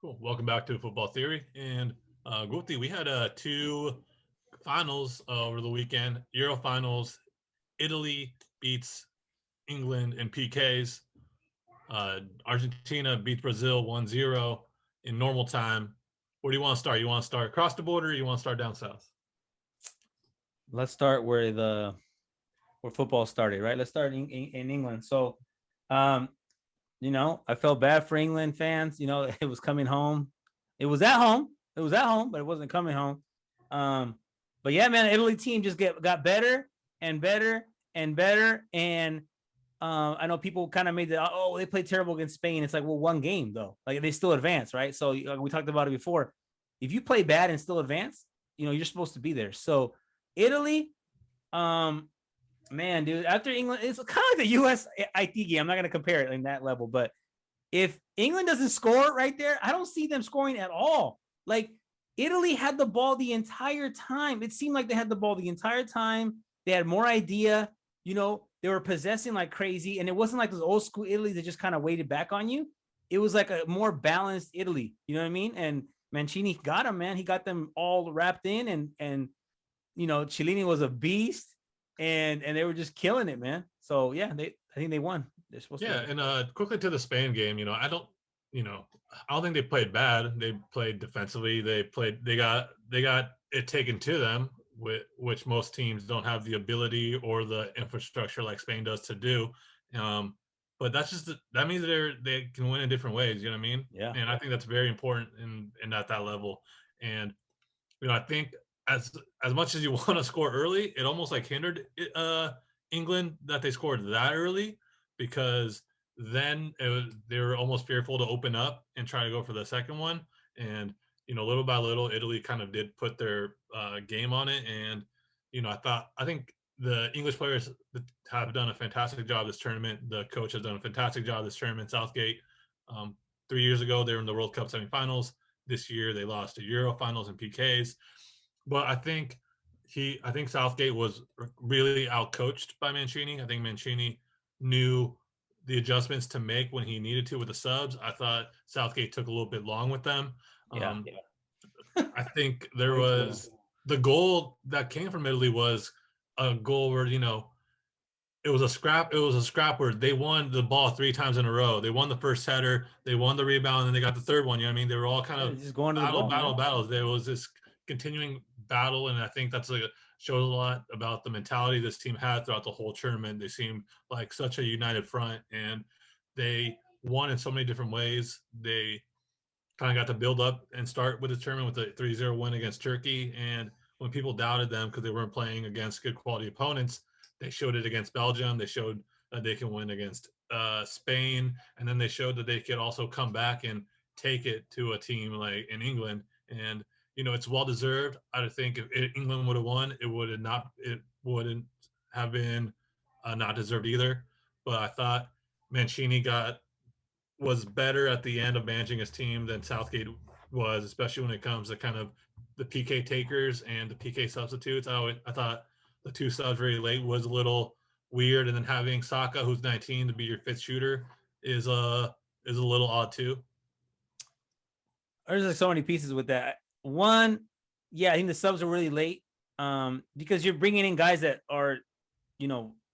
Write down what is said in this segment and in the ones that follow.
Cool. Welcome back to Football Theory. And Guti, we had two finals over the weekend. Euro finals. Italy beats England in PKs. Argentina beats Brazil 1-0 in normal time. Where do you want to start? You want to start across the border or you want to start down south? Let's start where football started, right? Let's start in England. So, um, I felt bad for England fans. It was coming home. It was at home. It was at home, but it wasn't coming home. Um, but yeah, man, the Italy team just got better and better and better. And I know people kind of made they played terrible against Spain. It's like, well, one game though. Like they still advance, right? So we talked about it before. If you play bad and still advance, you're supposed to be there. So Italy, um, man, dude, after England, it's kind of like the U.S. IT game. I'm not going to compare it in that level, but if England doesn't score right there, I don't see them scoring at all. Like Italy had the ball the entire time. It seemed like they had the ball the entire time. They had more idea. They were possessing like crazy, and it wasn't like those old school Italy that just kind of waited back on you. It was like a more balanced Italy. You know what I mean? And Mancini got them, man. He got them all wrapped in, and Cellini was a beast, and they were just killing it, man. So yeah, I think they won. They're supposed to. Yeah, and quickly to the Spain game, I don't think they played bad. They played defensively. They got it taken to them, which most teams don't have the ability or the infrastructure like Spain does to do. But that means they can win in different ways. You know what I mean? Yeah. And I think that's very important in at that level. And I think as much as you want to score early, it almost like hindered England that they scored that early because then they were almost fearful to open up and try to go for the second one. And little by little, Italy kind of did put their game on it. And I think the English players have done a fantastic job this tournament. The coach has done a fantastic job this tournament. Southgate, 3 years ago, they were in the World Cup semifinals. This year, they lost to Euro finals and PKs. But I think Southgate was really outcoached by Mancini. I think Mancini knew the adjustments to make when he needed to with the subs. I thought Southgate took a little bit long with them. Yeah. I think there was the goal that came from Italy was a goal where it was a scrap. It was a scrap where they won the ball 3 times in a row. They won the first header, they won the rebound, and they got the third one. You know what I mean? They were all kind of just going to the ball, battles. There was this continuing battle, and I think that's shows a lot about the mentality this team had throughout the whole tournament. They seemed like such a united front, and they won in so many different ways. They kind of got to build up and start with the tournament with a 3-0 win against Turkey. And when people doubted them because they weren't playing against good quality opponents, they showed it against Belgium. They showed that they can win against Spain. And then they showed that they could also come back and take it to a team like in England. And, it's well-deserved. I think if England would have won, it wouldn't have been not deserved either. But I thought Mancini was better at the end of managing his team than Southgate was, especially when it comes to kind of the PK takers and the PK substitutes. I thought the two subs very late was a little weird, and then having Saka, who's 19, to be your fifth shooter is a little odd too. There's like so many pieces with that. One, yeah, I think the subs are really late because you're bringing in guys that are,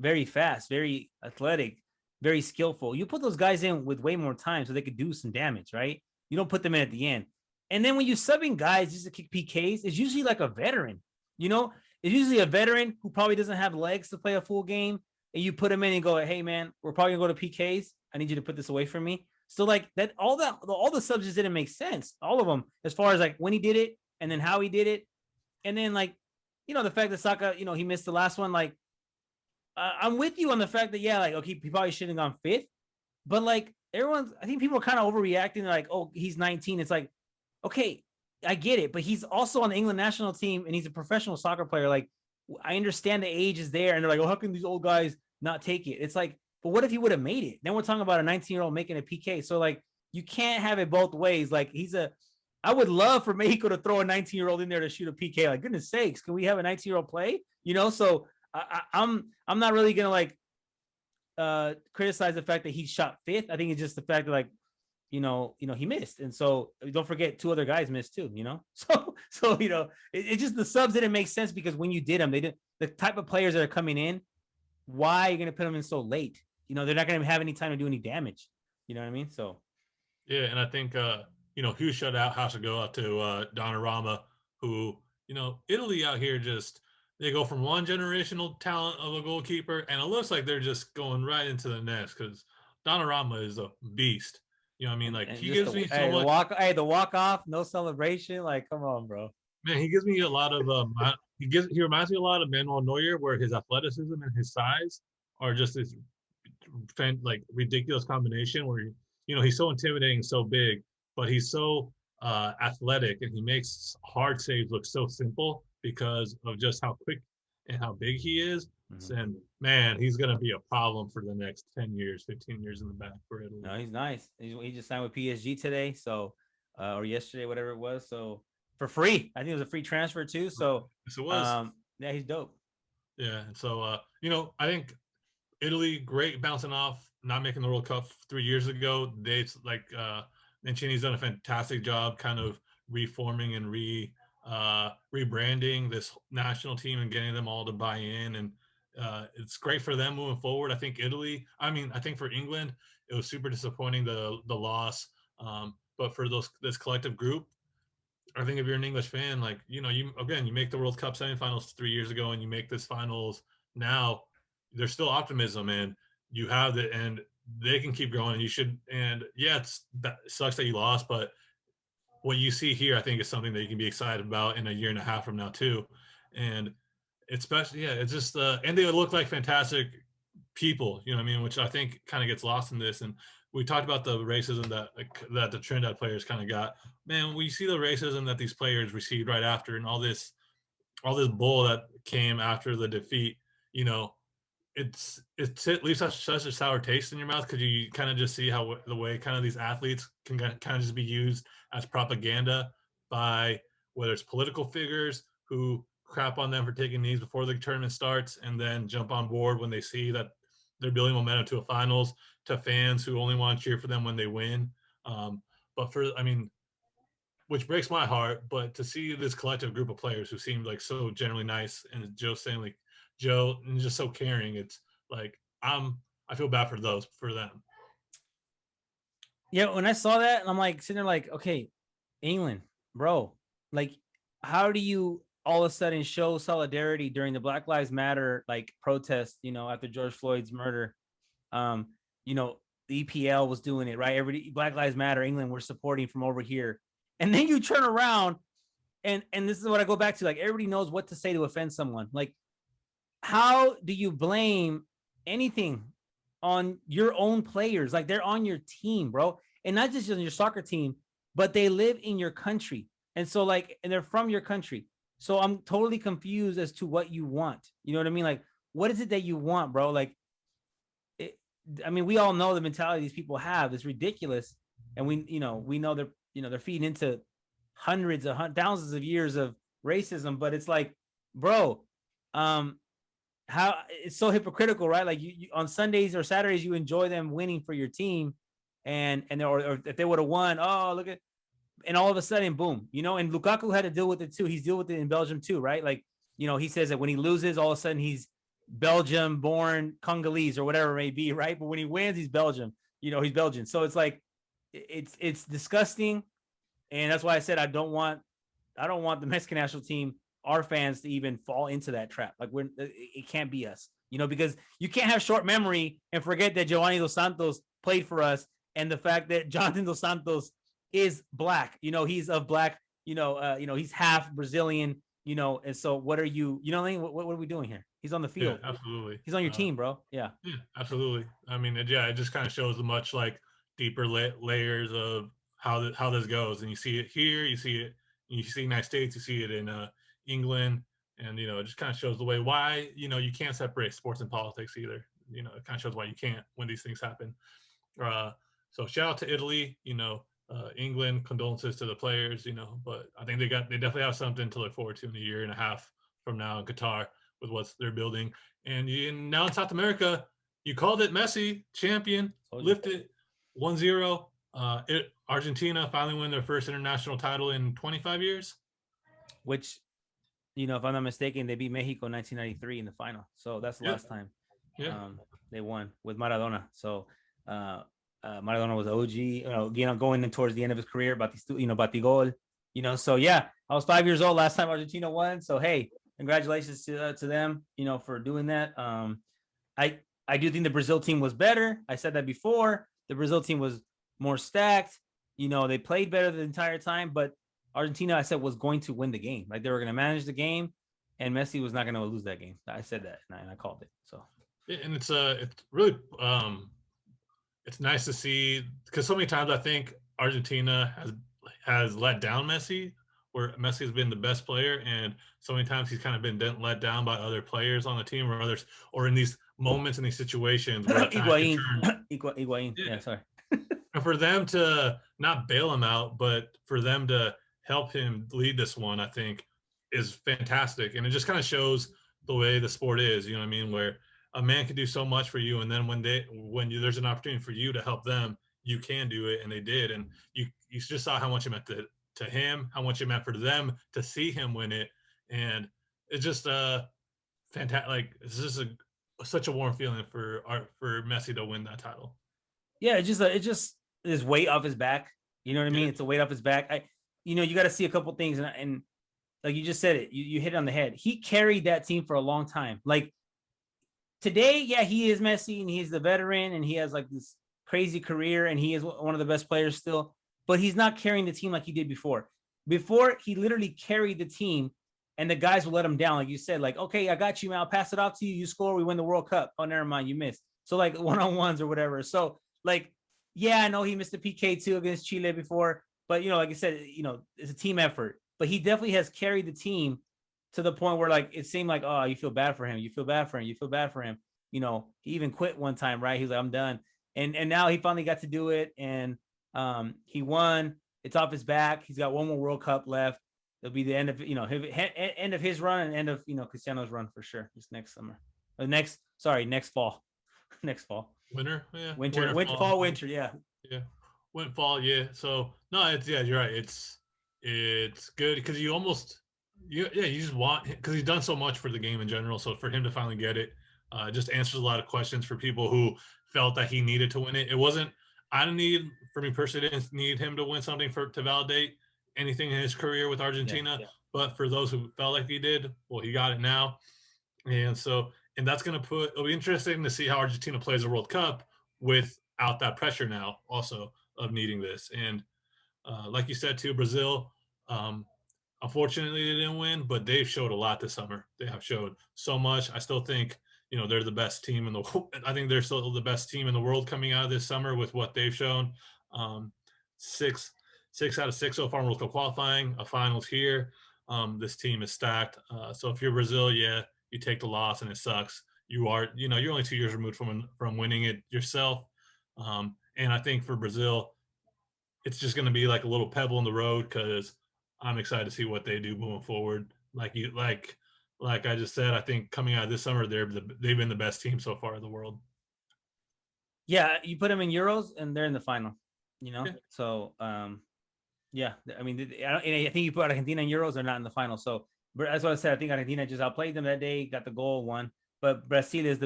very fast, very athletic, very skillful. You put those guys in with way more time so they could do some damage, right? You don't put them in at the end. And then when you subbing guys just to kick PKs, it's usually like a veteran. It's usually a veteran who probably doesn't have legs to play a full game, and you put him in and go, hey man, we're probably gonna go to PKs. I need you to put this away from me. So like that, all the subs just didn't make sense. All of them, as far as like when he did it and then how he did it, and then like, the fact that Saka, he missed the last one. Like, I'm with you on the fact that yeah, like okay, he probably shouldn't have gone fifth, but like I think people are kind of overreacting. Like, oh, he's 19. It's like, okay, I get it, but he's also on the England national team and he's a professional soccer player. Like, I understand the age is there, and they're like, oh, how can these old guys not take it? It's like, but what if he would have made it? Then we're talking about a 19-year-old making a PK. So like, you can't have it both ways. Like I would love for Mexico to throw a 19-year-old in there to shoot a PK. Like, goodness sakes, can we have a 19-year-old play? So I'm not really gonna like criticize the fact that he shot fifth. I think it's just the fact that like he missed. And so don't forget 2 other guys missed too, So, it just the subs didn't make sense because when you did them, they didn't the type of players that are coming in, why are you going to put them in so late? They're not going to have any time to do any damage. You know what I mean? So Yeah, and I think huge shout out has to go out to Donnarumma, who Italy out here just they go from one generational talent of a goalkeeper, and it looks like they're just going right into the next because Donnarumma is a beast. You know what I mean? Like and he just gives the me so hey, much. the walk off, no celebration. Like, come on, bro. Man, he gives me a lot of he reminds me a lot of Manuel Neuer, where his athleticism and his size are just this like ridiculous combination where he's so intimidating, so big, but he's so athletic, and he makes hard saves look so simple because of just how quick and how big he is. Mm-hmm. And man, he's gonna be a problem for the next 10 years, 15 years in the back for Italy. No, he's nice. He just signed with PSG today, so or yesterday, whatever it was. So for free, I think it was a free transfer too. So Yes, it was. yeah, he's dope. Yeah, and so I think Italy, great bouncing off, not making the World Cup 3 years ago. They like Mancini's done a fantastic job, kind of reforming and rebranding this national team and getting them all to buy in, and it's great for them moving forward. I think I think for England, it was super disappointing the loss, but for this collective group, I think if you're an English fan, like you make the World Cup semifinals 3 years ago, and you make this finals now, there's still optimism, and you have it, and they can keep going. And you should, and yeah, it sucks that you lost, but what you see here, I think, is something that you can be excited about in a year and a half from now too. And especially, yeah, it's just and they look like fantastic people, you know what I mean, which I think kind of gets lost in this. And we talked about the racism that the Trinidad players kind of got. Man, we see the racism that these players received right after, and all this bull that came after the defeat. You know, it leaves such a sour taste in your mouth because you kind of just see how the way kind of these athletes can kind of just be used as propaganda by whether it's political figures who crap on them for taking knees before the tournament starts and then jump on board when they see that they're building momentum to a finals, to fans who only want to cheer for them when they win. Um, but which breaks my heart, but to see this collective group of players who seemed like so generally nice, and Joe saying like Joe and just so caring, it's like I feel bad for them. Yeah, when I saw that, and I'm like sitting there, like, okay, England, bro, like, how do you all of a sudden show solidarity during the Black Lives Matter like protest? After George Floyd's murder, um, the EPL was doing it, right? Everybody, Black Lives Matter, England, we're supporting from over here, and then you turn around, and this is what I go back to, like, everybody knows what to say to offend someone. Like, how do you blame anything on your own players? Like, they're on your team, bro, and not just on your soccer team, but they live in your country, and so and they're from your country. So I'm totally confused as to what you want. You know what I mean? Like, what is it that you want, bro? Like, we all know the mentality these people have is ridiculous, and we know they're feeding into hundreds of thousands of years of racism. But it's like, bro, how it's so hypocritical, right? Like, you on Sundays or Saturdays, you enjoy them winning for your team, or if they would have won, oh, look at, and all of a sudden, boom, and Lukaku had to deal with it too. He's dealt with it in Belgium too, right? Like, he says that when he loses, all of a sudden he's Belgium born Congolese or whatever it may be, right? But when he wins, he's Belgium. He's Belgian. So it's like, it's disgusting, and that's why I said I don't want the Mexican national team, our fans, to even fall into that trap. Like, it can't be us, because you can't have short memory and forget that Giovanni Dos Santos played for us, and the fact that Jonathan Dos Santos is black. He's of black. He's half Brazilian. And so what are you? You know what I mean? What are we doing here? He's on the Yeah, field. absolutely. He's on your team, bro. Yeah. Yeah, absolutely. I mean, it just kind of shows the much like deeper layers of how this goes, and you see it here, you see it, you see United States, you see it in England, and it just kind of shows the way why you can't separate sports and politics either. It kind of shows why you can't when these things happen. So shout out to Italy, England, condolences to the players, but I think they definitely have something to look forward to in a year and a half from now in Qatar with what they're building. And now in South America, you called it Messi, champion, lifted 1-0. Argentina finally win their first international title in 25 years. Which, if I'm not mistaken, they beat Mexico in 1993 in the final. So that's the Yeah, last time yeah. they won with Maradona. So Maradona was OG, going in towards the end of his career, Batigol, So yeah, I was 5 years old last time Argentina won. So hey, congratulations to them, for doing that. I I do think the Brazil team was better. I said that before. The Brazil team was more stacked. They played better the entire time, but Argentina, I said, was going to win the game. Like they were going to manage the game, and Messi was not going to lose that game. I said that, and I called it. So Yeah, and it's really it's nice to see because so many times I think Argentina has let down Messi, where Messi has been the best player, and so many times he's kind of been let down by other players on the team or others, or in these moments in these situations where the tide can Higuain, turn. Higuain, Yeah. yeah, sorry. And for them to not bail him out, but for them to help him lead this one, I think is fantastic. And it just kind of shows the way the sport is, you know what I mean? Where a man can do so much for you. And then there's an opportunity for you to help them, you can do it. And they did. And you just saw how much it meant to him, how much it meant for them to see him win it. And it's just fantastic. Like, it's just such a warm feeling for Messi to win that title. Yeah, it just is weight off his back. You know what I Yeah. mean? It's a weight off his back. You got to see a couple things, and like you just said it, you hit it on the head. He carried that team for a long time. Like today, yeah, he is Messi and he's the veteran and he has like this crazy career and he is one of the best players still, but he's not carrying the team like he did before. Before, he literally carried the team and the guys will let him down. Like you said, like, okay, I got you, man. I'll pass it off to you. You score, we win the World Cup. Oh, never mind, you missed. So like one-on-ones or whatever. So like, yeah, I know he missed the PK too against Chile before, but like I said, it's a team effort. But he definitely has carried the team to the point where like it seemed like, oh, you feel bad for him, you feel bad for him, you feel bad for him. He even quit one time, right? He's like, I'm done. And now he finally got to do it, and he won. It's off his back. He's got one more World Cup left. It'll be the end of end of his run and end of Cristiano's run for sure. This next summer, next fall, next fall, Winter, yeah, winter, fall, winter, yeah. Yeah, went fall, yeah. So no, you're right. It's good because you just want because he's done so much for the game in general. So for him to finally get it, just answers a lot of questions for people who felt that he needed to win it. It wasn't. I didn't need for me personally. Didn't need him to win something to validate anything in his career with Argentina. Yeah. But for those who felt like he did, well, he got it now, and that's going to it'll be interesting to see how Argentina plays the World Cup without that pressure now also of needing this. And like you said too, Brazil, um, unfortunately they didn't win, but they've showed a lot this summer. They have showed so much. I still think they're the best team in the. I think they're still the best team in the world coming out of this summer with what they've shown. Six out of six so far in World Cup qualifying, a finals here. This team is stacked. So if you're Brazil, yeah, you take the loss and it sucks. You're only 2 years removed from winning it yourself. And I think for Brazil, it's just going to be like a little pebble in the road because I'm excited to see what they do moving forward. Like I just said, I think coming out of this summer, they've been the best team so far in the world. Yeah, you put them in Euros and they're in the final. Yeah. So yeah, I mean, I think you put Argentina in Euros, they're not in the final. So that's what I said. I think Argentina just outplayed them that day, got the goal, won. But Brazil is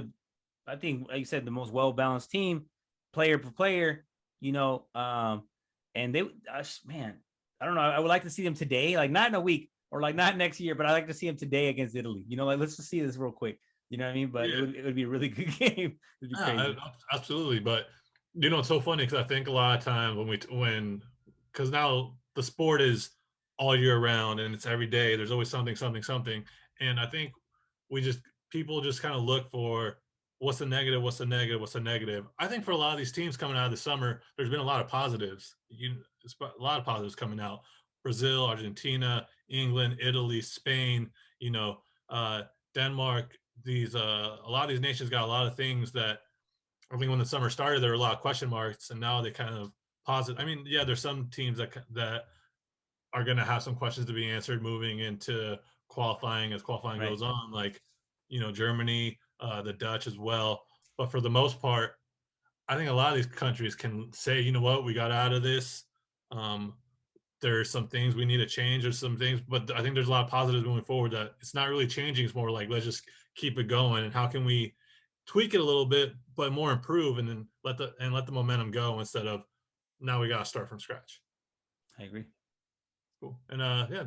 I think, like you said, the most well balanced team, player per player. And man, I don't know. I would like to see them today, like not in a week or like not next year, but I like to see them today against Italy. Like let's just see this real quick. You know what I mean? But Yeah. it would be a really good game. It'd be crazy. Absolutely. But it's so funny because I think a lot of times because now the sport is all year round and it's every day. There's always something, and I think people just kind of look for what's the negative. I think for a lot of these teams coming out of the summer, there's been a lot of positives. A lot of positives coming out. Brazil, Argentina, England, Italy, Spain. Denmark. A lot of these nations got a lot of things that I think when the summer started, there were a lot of question marks, and now they kind of positive. I mean, yeah, there's some teams that are going to have some questions to be answered moving into qualifying as qualifying Right. goes on, like Germany, the Dutch as well. But for the most part, I think a lot of these countries can say, you know what, we got out of this. Um, there's some things we need to change. There's some things, but I think there's a lot of positives moving forward that it's not really changing. It's more like let's just keep it going, and how can we tweak it a little bit, but more improve, and then let the momentum go instead of now we got to start from scratch. I agree. Cool. And yeah,